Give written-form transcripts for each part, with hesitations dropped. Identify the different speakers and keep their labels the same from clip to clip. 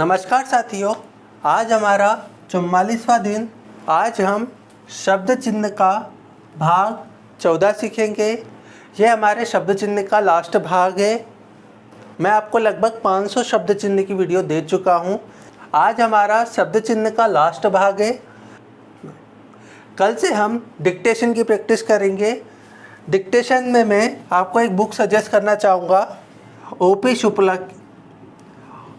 Speaker 1: नमस्कार साथियों, आज हमारा 44वां दिन। आज हम शब्द चिन्ह का भाग 14 सीखेंगे। यह हमारे शब्द चिन्ह का लास्ट भाग है। मैं आपको लगभग 500 शब्द चिन्ह की वीडियो दे चुका हूं। आज हमारा शब्द चिन्ह का लास्ट भाग है। कल से हम डिक्टेशन की प्रैक्टिस करेंगे। डिक्टेशन में मैं आपको एक बुक सजेस्ट करना चाहूँगा।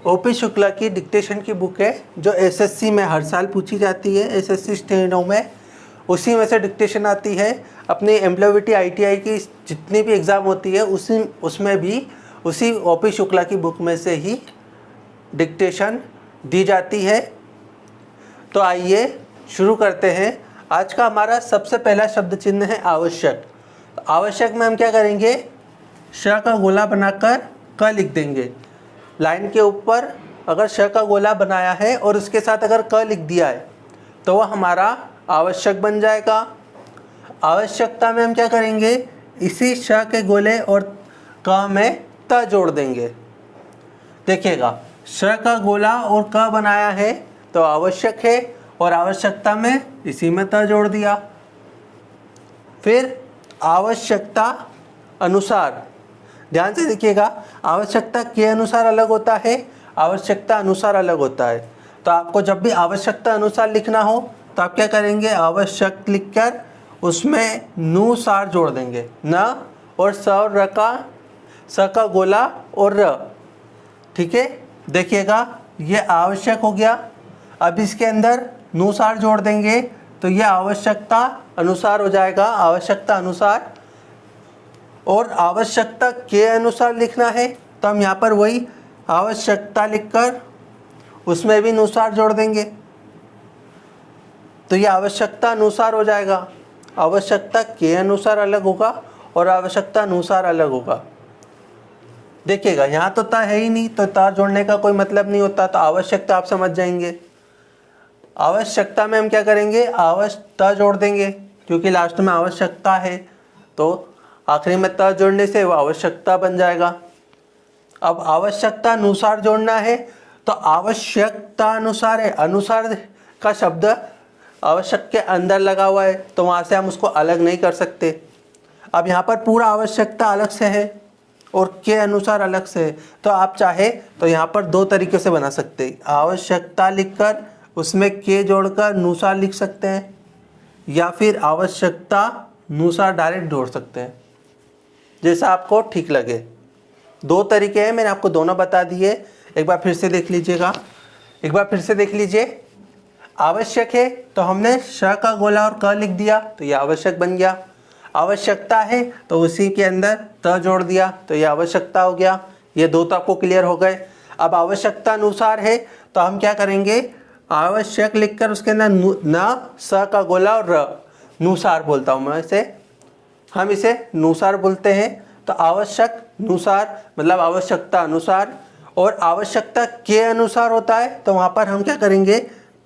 Speaker 1: ओपी शुक्ला की डिक्टेशन की बुक है, जो एसएससी में हर साल पूछी जाती है। एसएससी स्टेनो में उसी में से डिक्टेशन आती है। अपनी एम्प्लॉयबिलिटी आईटीआई की जितनी भी एग्ज़ाम होती है उसमें भी उसी ओपी शुक्ला की बुक में से ही डिक्टेशन दी जाती है। तो आइए शुरू करते हैं। आज का हमारा सबसे पहला शब्द चिन्ह है आवश्यक। आवश्यक में हम क्या करेंगे, श का गोला बनाकर क लिख देंगे। लाइन के ऊपर अगर श का गोला बनाया है और उसके साथ अगर क लिख दिया है तो वह हमारा आवश्यक बन जाएगा। आवश्यकता में हम क्या करेंगे, इसी श के गोले और क में त जोड़ देंगे। देखिएगा, श का गोला और क बनाया है तो आवश्यक है, और आवश्यकता में इसी में त जोड़ दिया। फिर आवश्यकता अनुसार, ध्यान से देखिएगा, आवश्यकता के अनुसार अलग होता है, आवश्यकता अनुसार अलग होता है। तो आपको जब भी आवश्यकता अनुसार लिखना हो तो आप क्या करेंगे, आवश्यक लिखकर उसमें नुसार जोड़ देंगे। न और स और र का, स का गोला और र। ठीक है, देखिएगा ये आवश्यक हो गया। अब इसके अंदर नुसार जोड़ देंगे तो ये आवश्यकता अनुसार हो जाएगा। आवश्यकता अनुसार, और आवश्यकता के अनुसार लिखना है तो हम यहाँ पर वही आवश्यकता लिखकर उसमें भी अनुसार जोड़ देंगे तो ये आवश्यकता अनुसार हो जाएगा। आवश्यकता के अनुसार अलग होगा और आवश्यकता अनुसार अलग होगा। देखिएगा, यहाँ तो ता है ही नहीं, तो ता जोड़ने का कोई मतलब नहीं होता। तो आवश्यकता आप समझ जाएंगे। आवश्यकता में हम क्या करेंगे, आवश्यकता जोड़ देंगे, क्योंकि लास्ट में आवश्यकता है तो आखिरी में त जोड़ने से वो आवश्यकता बन जाएगा। अब आवश्यकता अनुसार जोड़ना है तो आवश्यकता अनुसार है, अनुसार का शब्द आवश्यक के अंदर लगा हुआ है तो वहाँ से हम उसको अलग नहीं कर सकते। अब यहाँ पर पूरा आवश्यकता अलग से है और के अनुसार अलग से है, तो आप चाहे तो यहाँ पर दो तरीके से बना सकते हैं। आवश्यकता लिखकर उसमें के जोड़कर अनुसार लिख सकते हैं, या फिर आवश्यकता अनुसार डायरेक्ट जोड़ सकते हैं, जैसा आपको ठीक लगे। दो तरीके हैं, मैंने आपको दोनों बता दिए। एक बार फिर से देख लीजिए। आवश्यक है तो हमने श का गोला और क लिख दिया तो ये आवश्यक बन गया। आवश्यकता है तो उसी के अंदर त जोड़ दिया तो ये आवश्यकता हो गया। ये दो तो आपको क्लियर हो गए। अब आवश्यकता अनुसार है तो हम क्या करेंगे, आवश्यक लिखकर उसके अंदर न स का गोला और र, नुसार बोलता हूँ मैं हम इसे नुसार बोलते हैं। तो आवश्यक नुसार मतलब आवश्यकता अनुसार, और आवश्यकता के अनुसार होता है तो वहाँ पर हम क्या करेंगे,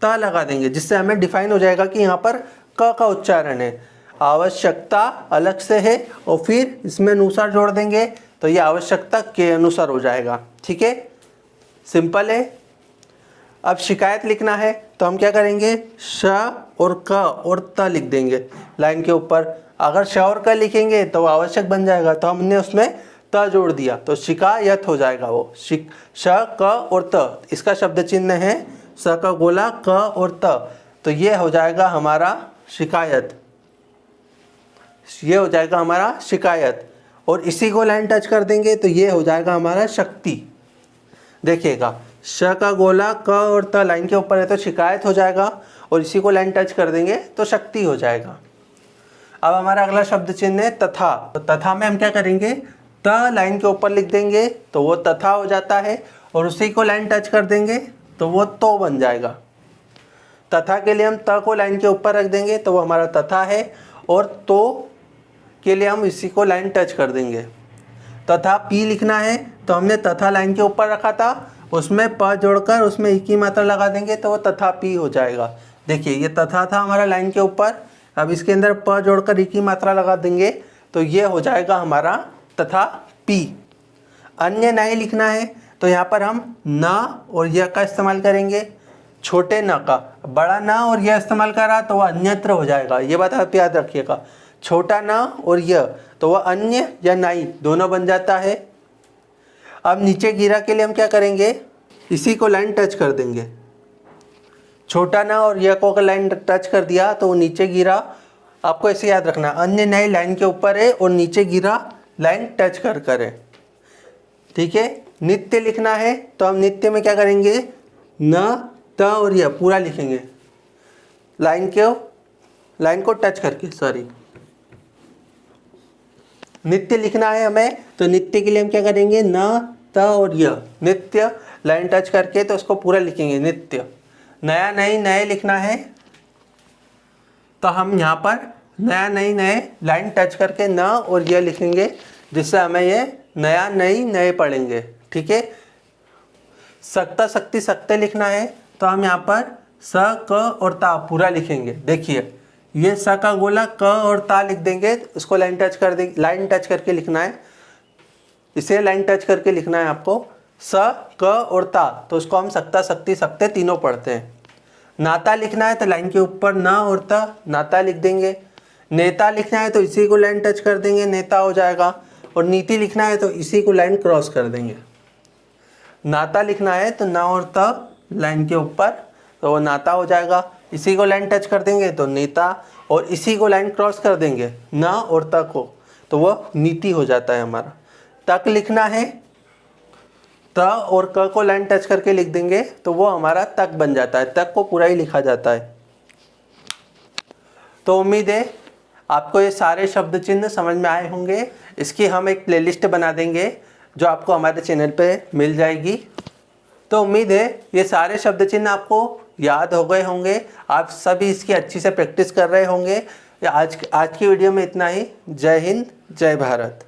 Speaker 1: त लगा देंगे, जिससे हमें डिफाइन हो जाएगा कि यहाँ पर क का उच्चारण है। आवश्यकता अलग से है और फिर इसमें अनुसार जोड़ देंगे तो ये आवश्यकता के अनुसार हो जाएगा। ठीक है, सिंपल है। अब शिकायत लिखना है तो हम क्या करेंगे, श और क और त लिख देंगे लाइन के ऊपर। अगर श और क लिखेंगे तो आवश्यक बन जाएगा, तो हमने उसमें त जोड़ दिया तो शिकायत हो जाएगा। वो श क और त, इसका शब्द चिन्ह है स का गोला क और त, तो ये हो जाएगा हमारा शिकायत। ये हो जाएगा हमारा शिकायत, और इसी को लाइन टच कर देंगे तो ये हो जाएगा हमारा शक्ति। देखिएगा, श का गोला क और त लाइन के ऊपर है तो शिकायत हो जाएगा, और इसी को लाइन टच कर देंगे तो शक्ति हो जाएगा। अब हमारा अगला शब्द चिन्ह है तथा। तो तथा में हम क्या करेंगे, त लाइन के ऊपर लिख देंगे तो वो तथा हो जाता है, और उसी को लाइन टच कर देंगे तो वो तो बन जाएगा। तथा के लिए हम त को लाइन के ऊपर रख देंगे तो वो हमारा तथा है, और तो के लिए हम इसी को लाइन टच कर देंगे। तथा पी लिखना है तो हमने तथा लाइन के ऊपर रखा था, उसमें प जोड़कर उसमें ई की मात्रा लगा देंगे तो वो तथा पी हो जाएगा। देखिए, ये तथा था हमारा लाइन के ऊपर, अब इसके अंदर प जोड़कर ई की मात्रा लगा देंगे तो ये हो जाएगा हमारा तथा पी। अन्य नहीं लिखना है तो यहाँ पर हम न और य का इस्तेमाल करेंगे। छोटे न का, बड़ा न और य इस्तेमाल करा तो वह अन्यत्र हो जाएगा, ये बात आप याद रखिएगा। छोटा न और य तो वह अन्य या नाई दोनों बन जाता है। अब नीचे गिरा के लिए हम क्या करेंगे, इसी को लाइन टच कर देंगे। छोटा न और य को अगर लाइन टच कर दिया तो वो नीचे गिरा, आपको ऐसे याद रखना, अन्य नई लाइन के ऊपर है और नीचे गिरा लाइन टच कर कर है। ठीक है, नित्य लिखना है तो हम नित्य में क्या करेंगे, न त और य पूरा लिखेंगे, लाइन को टच करके, सॉरी। नित्य लिखना है हमें तो नित्य के लिए हम क्या करेंगे, न त और य, नित्य लाइन टच करके तो उसको पूरा लिखेंगे नित्य। नया नई नए लिखना है तो हम यहाँ पर नया नई नए लाइन टच करके न और य लिखेंगे, जिससे हमें ये नया नई नए पढ़ेंगे। ठीक है, सकता शक्ति सकते लिखना है तो हम यहाँ पर स क और ता पूरा लिखेंगे। देखिए ये स का गोला क और ता लिख देंगे, उसको लाइन टच कर देंगे, लाइन टच करके लिखना है, इसे लाइन टच करके लिखना है आपको, स क और ता, तो उसको हम सकता शक्ति सकते तीनों पढ़ते हैं। नाता लिखना है तो लाइन के ऊपर न और त, नाता लिख देंगे। नेता लिखना है तो इसी को लाइन टच कर देंगे, नेता हो जाएगा। और नीति लिखना है तो इसी को लाइन क्रॉस कर देंगे। नाता लिखना है तो न और त लाइन के ऊपर, तो वो नाता हो जाएगा, इसी को लाइन टच कर देंगे तो नेता, और इसी को लाइन क्रॉस कर देंगे न और त को, तो वो नीति हो जाता है हमारा। तक लिखना है, त और क को लाइन टच करके लिख देंगे तो वो हमारा तक बन जाता है, तक को पूरा ही लिखा जाता है। तो उम्मीद है आपको ये सारे शब्द चिन्ह समझ में आए होंगे। इसकी हम एक प्लेलिस्ट बना देंगे जो आपको हमारे चैनल पे मिल जाएगी। तो उम्मीद है ये सारे शब्द चिन्ह आपको याद हो गए होंगे, आप सभी इसकी अच्छी से प्रैक्टिस कर रहे होंगे। आज की वीडियो में इतना ही। जय हिंद, जय भारत।